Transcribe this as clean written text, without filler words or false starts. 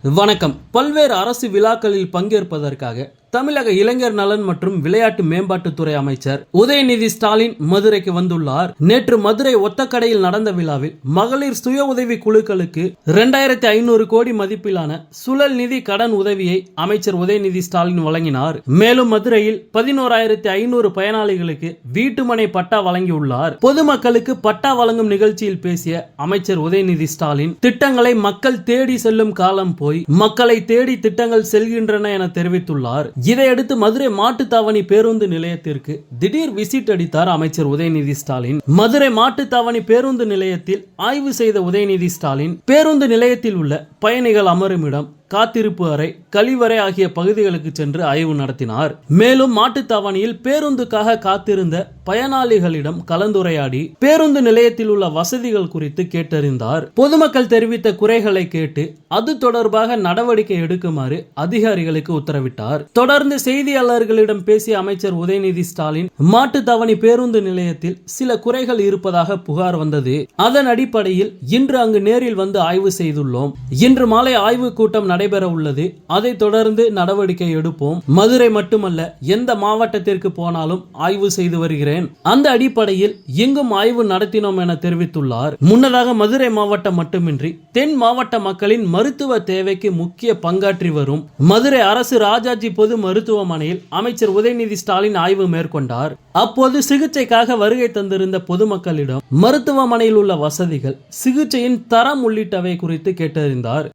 வணக்கம். பல்வேறு அரசு விழாக்களில் பங்கேற்பதற்காக தமிழக இளைஞர் நலன் மற்றும் விளையாட்டு மேம்பாட்டுத்துறை அமைச்சர் உதயநிதி ஸ்டாலின் மதுரைக்கு வந்துள்ளார். நேற்று மதுரை ஒத்தக்கடையில் நடந்த விழாவில் மகளிர் சுய உதவி குழுக்களுக்கு 2500 கோடி மதிப்பிலான சுழல் நிதி கடன் உதவியை அமைச்சர் உதயநிதி ஸ்டாலின் வழங்கினார். மேலும் மதுரையில் 11,500 பயனாளிகளுக்கு வீட்டுமனை பட்டா வழங்கியுள்ளார். பொதுமக்களுக்கு பட்டா வழங்கும் நிகழ்ச்சியில் பேசிய அமைச்சர் உதயநிதி ஸ்டாலின், திட்டங்களை மக்கள் தேடி செல்லும் காலம் போய் மக்களை தேடி திட்டங்கள் செல்கின்றன என தெரிவித்துள்ளார். இதையடுத்து மதுரை மாட்டுத்தாவணி பேருந்து நிலையத்திற்கு திடீர் விசிட் அடித்தார் அமைச்சர் உதயநிதி ஸ்டாலின். மதுரை மாட்டுத்தாவணி பேருந்து நிலையத்தில் ஆய்வு செய்த உதயநிதி ஸ்டாலின், பேருந்து நிலையத்தில் உள்ள பயணிகள் அமரும் இடம், காத்திருப்பு அறை, கழிவறை ஆகிய பகுதிகளுக்கு சென்று ஆய்வு நடத்தினார். மேலும் மாட்டுத்தாவணியில் பேருந்துக்காக காத்திருந்த பயனாளிகளிடம் கலந்துரையாடி பேருந்து நிலையத்தில் உள்ள வசதிகள் குறித்து கேட்டறிந்தார். பொதுமக்கள் தெரிவித்த குறைகளை கேட்டு அது தொடர்பாக நடவடிக்கை எடுக்குமாறு அதிகாரிகளுக்கு உத்தரவிட்டார். தொடர்ந்து செய்தியாளர்களிடம் பேசிய அமைச்சர் உதயநிதி ஸ்டாலின், மாட்டுத்தாவணி பேருந்து நிலையத்தில் சில குறைகள் இருப்பதாக புகார் வந்தது. அதன் அடிப்படையில் இன்று அங்கு நேரில் வந்து ஆய்வு செய்துள்ளோம். இன்று மாலை ஆய்வு கூட்டம் நடைபெற உள்ளது. அதை தொடர்ந்து நடவடிக்கை எடுப்போம். மதுரை மட்டுமல்ல, எந்த மாவட்டத்திற்கு போனாலும் ஆய்வு செய்து வருகிறேன். அந்த அடிப்படையில் எங்கும் ஆய்வு நடத்தினோம் என தெரிவித்துள்ளார். முன்னதாக மதுரை மாவட்டம் மட்டுமின்றி தென் மாவட்ட மக்களின் மருத்துவ தேவைக்கு முக்கிய பங்காற்றி வரும் மதுரை அரசு ராஜாஜி பொது மருத்துவமனையில் அமைச்சர் உதயநிதி ஸ்டாலின் ஆய்வு மேற்கொண்டார். அப்போது சிகிச்சைக்காக வருகை தந்திருந்த பொதுமக்களிடம் மருத்துவமனையில் உள்ள வசதிகள், சிகிச்சையின் தரம் உள்ளிட்டவை குறித்து கேட்டறிந்தார்.